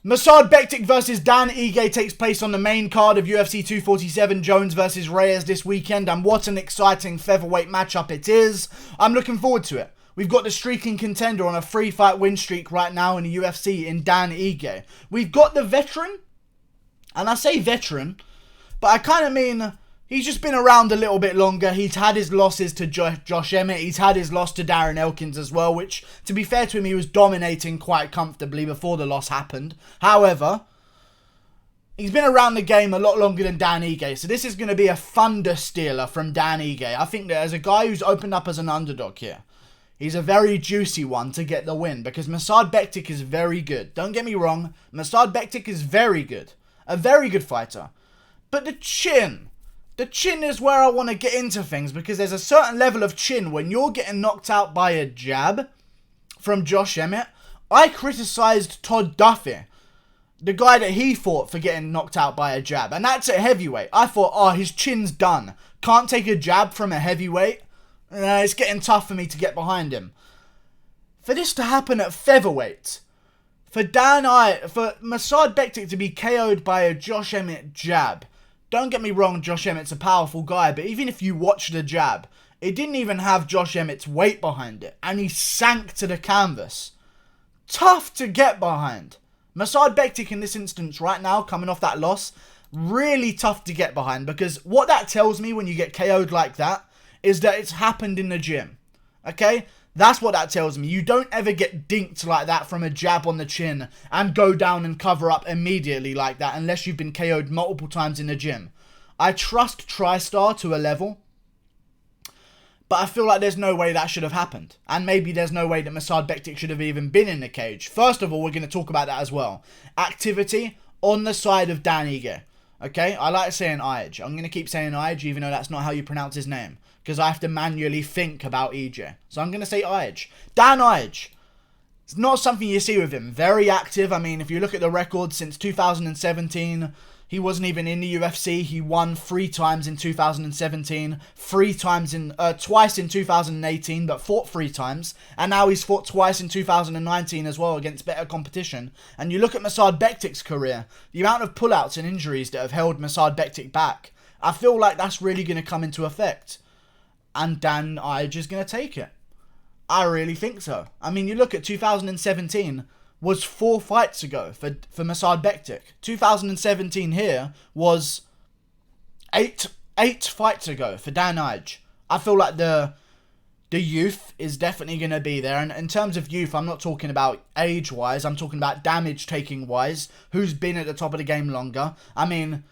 Mirsad Bektic versus Dan Ige takes place on the main card of UFC 247, Jones versus Reyes this weekend, and what an exciting featherweight matchup it is. I'm looking forward to it. We've got the streaking contender on a 3-fight win streak right now in the UFC in Dan Ige. We've got the veteran, and I say veteran, but I kind of mean he's just been around a little bit longer. He's had his losses to Josh Emmett. He's had his loss to Darren Elkins as well, which, to be fair to him, he was dominating quite comfortably before the loss happened. However, he's been around the game a lot longer than Dan Ige, so this is going to be a thunder stealer from Dan Ige. I think that as a guy who's opened up as an underdog here, he's a very juicy one to get the win, because Mirsad Bektic is very good. Don't get me wrong, Mirsad Bektic is very good. A very good fighter. But the chin is where I want to get into things, because there's a certain level of chin when you're getting knocked out by a jab from Josh Emmett. I criticised Todd Duffy, the guy that he fought, for getting knocked out by a jab, and that's at heavyweight. I thought, oh, his chin's done. Can't take a jab from a heavyweight. It's getting tough for me to get behind him. For this to happen at featherweight, for Mirsad Bektic to be KO'd by a Josh Emmett jab. Don't get me wrong, Josh Emmett's a powerful guy, but even if you watch the jab, it didn't even have Josh Emmett's weight behind it, and he sank to the canvas. Tough to get behind. Mirsad Bektic in this instance right now, coming off that loss, really tough to get behind, because what that tells me when you get KO'd like that is that it's happened in the gym. Okay? That's what that tells me. You don't ever get dinked like that from a jab on the chin and go down and cover up immediately like that unless you've been KO'd multiple times in the gym. I trust TriStar to a level, but I feel like there's no way that should have happened. And maybe there's no way that Mirsad Bektic should have even been in the cage. First of all, we're going to talk about that as well. Activity on the side of Dan Ige. Okay? I like saying Ige. I'm going to keep saying Ige even though that's not how you pronounce his name, because I have to manually think about Ige. So I'm going to say Ige. Dan Ige. It's not something you see with him. Very active. I mean, if you look at the record since 2017, he wasn't even in the UFC. He won 3 times in 2017, twice in 2018, but fought 3 times. And now he's fought twice in 2019 as well against better competition. And you look at Mirsad Bektic's career, the amount of pullouts and injuries that have held Mirsad Bektic back, I feel like that's really going to come into effect. And Dan Ige is going to take it. I really think so. I mean, you look at 2017 was 4 fights ago for Mirsad Bektic. 2017 here was 8 fights ago for Dan Ige. I feel like the youth is definitely going to be there. And in terms of youth, I'm not talking about age-wise. I'm talking about damage-taking-wise. Who's been at the top of the game longer. I mean,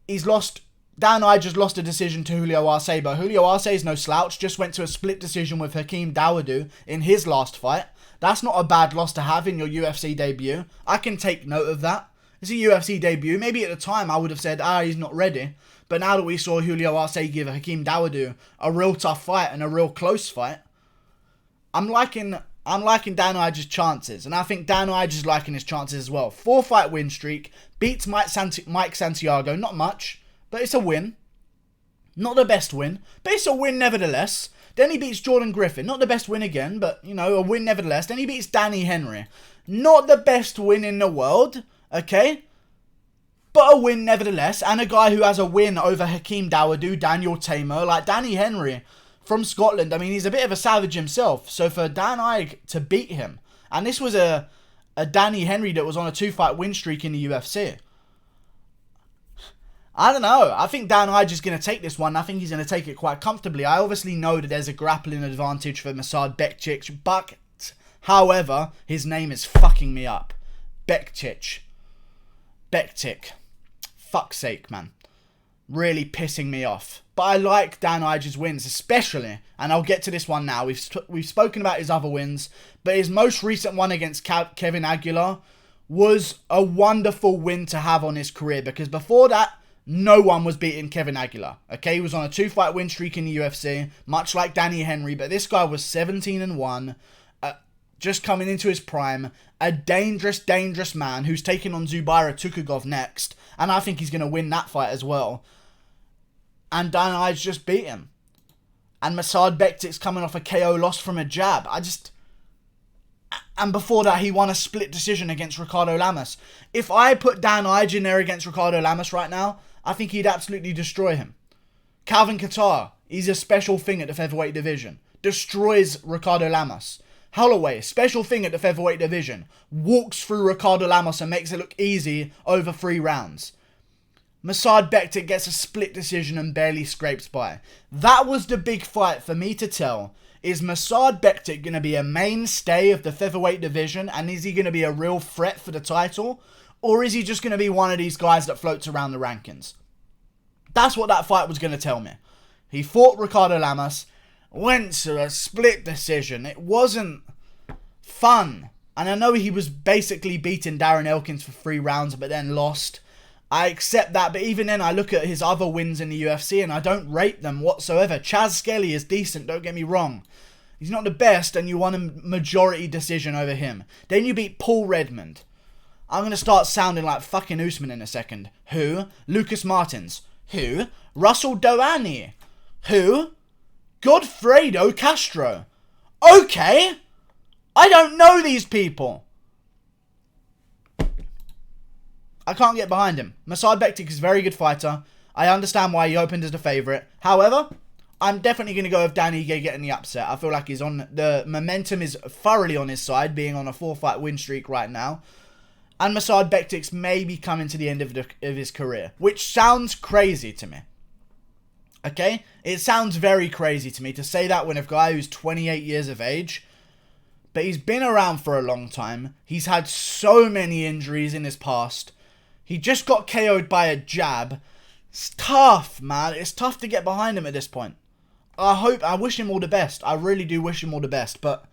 Dan Ige just lost a decision to Julio Arce, but Julio Arce is no slouch. Just went to a split decision with Hakeem Dawodu in his last fight. That's not a bad loss to have in your UFC debut. I can take note of that. It's a UFC debut. Maybe at the time I would have said, he's not ready. But now that we saw Julio Arce give Hakeem Dawodu a real tough fight and a real close fight, I'm liking Dan Ige's chances. And I think Dan Ige is liking his chances as well. 4-fight win streak. Beats Mike Santiago. Not much, but it's a win. Not the best win, but it's a win nevertheless. Then he beats Jordan Griffin. Not the best win again, but, a win nevertheless. Then he beats Danny Henry. Not the best win in the world, okay? But a win nevertheless. And a guy who has a win over Hakeem Dawodu, Daniel Tamer. Like Danny Henry from Scotland. I mean, he's a bit of a savage himself. So for Dan Ige to beat him. And this was a Danny Henry that was on a 2-fight win streak in the UFC. I don't know. I think Dan Ige is going to take this one. I think he's going to take it quite comfortably. I obviously know that there's a grappling advantage for Mirsad Bektic, but, however, his name is fucking me up. Bektic. Fuck's sake, man. Really pissing me off. But I like Dan Ige's wins, especially, and I'll get to this one now. We've spoken about his other wins, but his most recent one against Kevin Aguilar was a wonderful win to have on his career, because before that, no one was beating Kevin Aguilar. Okay, he was on a 2-fight win streak in the UFC, much like Danny Henry, but this guy was 17-1, just coming into his prime, a dangerous, dangerous man who's taking on Zubaira Tukhugov next, and I think he's going to win that fight as well. And Dan Ige just beat him. And Mirsad Bektic's coming off a KO loss from a jab. And before that, he won a split decision against Ricardo Lamas. If I put Dan Ige in there against Ricardo Lamas right now, I think he'd absolutely destroy him. Calvin Kattar, he's a special thing at the featherweight division. Destroys Ricardo Lamas. Holloway, special thing at the featherweight division. Walks through Ricardo Lamas and makes it look easy over 3 rounds. Mirsad Bektic gets a split decision and barely scrapes by. That was the big fight for me to tell. Is Mirsad Bektic going to be a mainstay of the featherweight division, and is he going to be a real threat for the title? Or is he just going to be one of these guys that floats around the rankings? That's what that fight was going to tell me. He fought Ricardo Lamas, went to a split decision. It wasn't fun. And I know he was basically beating Darren Elkins for 3 rounds, but then lost. I accept that, but even then I look at his other wins in the UFC and I don't rate them whatsoever. Chaz Skelly is decent, don't get me wrong. He's not the best, and you won a majority decision over him. Then you beat Paul Redmond. I'm going to start sounding like fucking Usman in a second. Who? Lucas Martins. Who? Russell Doheny. Who? Godfredo Castro. Okay. I don't know these people. I can't get behind him. Mirsad Bektic is a very good fighter. I understand why he opened as the favourite. However, I'm definitely going to go with Dan Ige getting the upset. I feel like the momentum is thoroughly on his side, being on a 4-fight win streak right now. And Mirsad Bektic's maybe coming to the end of his career, which sounds crazy to me. Okay? It sounds very crazy to me to say that when a guy who's 28 years of age, but he's been around for a long time. He's had so many injuries in his past. He just got KO'd by a jab. It's tough, man. It's tough to get behind him at this point. I wish him all the best. I really do wish him all the best, but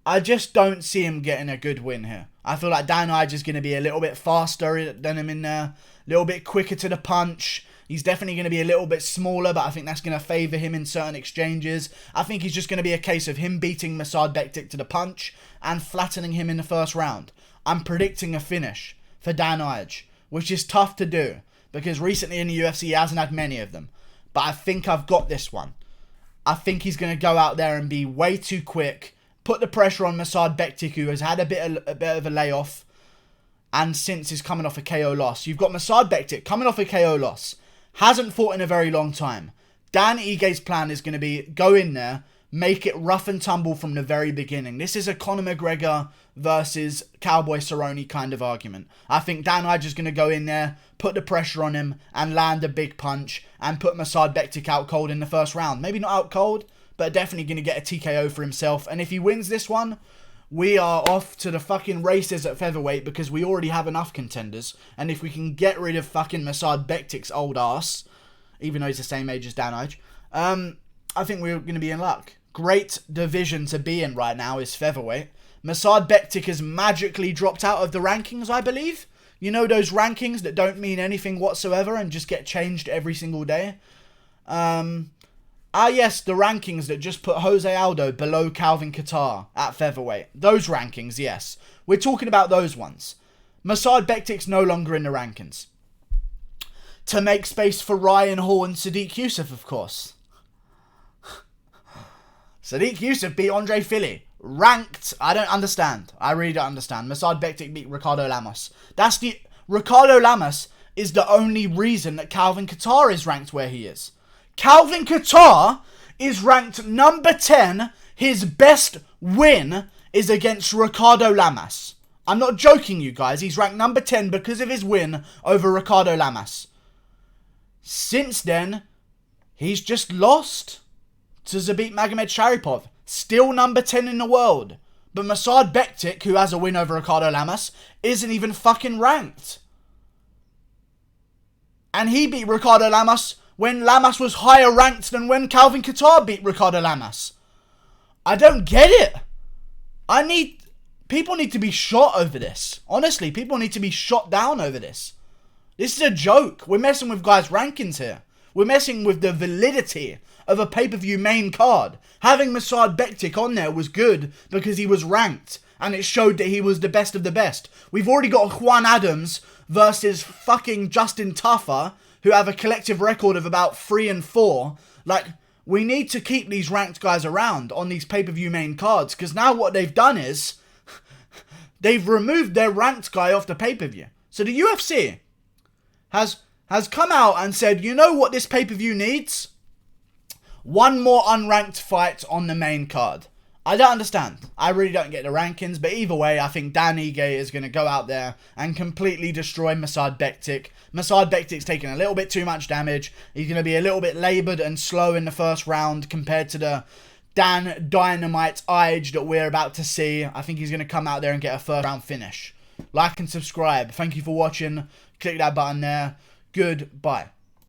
I just don't see him getting a good win here. I feel like Dan Ige is going to be a little bit faster than him in there. A little bit quicker to the punch. He's definitely going to be a little bit smaller, but I think that's going to favour him in certain exchanges. I think he's just going to be a case of him beating Mirsad Bektic to the punch and flattening him in the first round. I'm predicting a finish for Dan Ige, which is tough to do because recently in the UFC he hasn't had many of them. But I think I've got this one. I think he's going to go out there and be way too quick, put the pressure on Mirsad Bektic, who has had a bit of a layoff, and since he's coming off a KO loss. You've got Mirsad Bektic coming off a KO loss. Hasn't fought in a very long time. Dan Ige's plan is going to be go in there, make it rough and tumble from the very beginning. This is a Conor McGregor versus Cowboy Cerrone kind of argument. I think Dan Ige is going to go in there, put the pressure on him, and land a big punch, and put Mirsad Bektic out cold in the first round. Maybe not out cold, but definitely going to get a TKO for himself. And if he wins this one, we are off to the fucking races at featherweight because we already have enough contenders. And if we can get rid of fucking Mirsad Bektic's old ass, even though he's the same age as Dan Ige, I think we're going to be in luck. Great division to be in right now is featherweight. Mirsad Bektic has magically dropped out of the rankings, I believe. You know those rankings that don't mean anything whatsoever and just get changed every single day? Yes, the rankings that just put Jose Aldo below Calvin Kattar at featherweight. Those rankings, yes. We're talking about those ones. Mirsad Bektic's no longer in the rankings. To make space for Ryan Hall and Sadiq Yusuff, of course. Sadiq Yusuff beat Andre Fili. Ranked. I don't understand. I really don't understand. Mirsad Bektic beat Ricardo Lamas. Ricardo Lamas is the only reason that Calvin Kattar is ranked where he is. Calvin Kattar is ranked number 10. His best win is against Ricardo Lamas. I'm not joking, you guys. He's ranked number 10 because of his win over Ricardo Lamas. Since then, he's just lost to Zabit Magomedsharipov. Still number 10 in the world. But Mirsad Bektic, who has a win over Ricardo Lamas, isn't even fucking ranked. And he beat Ricardo Lamas when Lamas was higher ranked than when Calvin Kattar beat Ricardo Lamas. I don't get it. People need to be shot over this. Honestly, people need to be shot down over this. This is a joke. We're messing with guys' rankings here. We're messing with the validity of a pay-per-view main card. Having Mirsad Bektic on there was good because he was ranked and it showed that he was the best of the best. We've already got Juan Adams versus fucking Justin Taffa, who have a collective record of about 3-4. Like, we need to keep these ranked guys around on these pay-per-view main cards because now what they've done is they've removed their ranked guy off the pay-per-view. So the UFC has come out and said, you know what this pay-per-view needs? One more unranked fight on the main card. I don't understand. I really don't get the rankings, but either way, I think Dan Ige is going to go out there and completely destroy Mirsad Bektic. Mirsad Bektic's taking a little bit too much damage. He's going to be a little bit laboured and slow in the first round compared to the Dan Dynamite Ige that we're about to see. I think he's going to come out there and get a first round finish. Like and subscribe. Thank you for watching. Click that button there. Goodbye.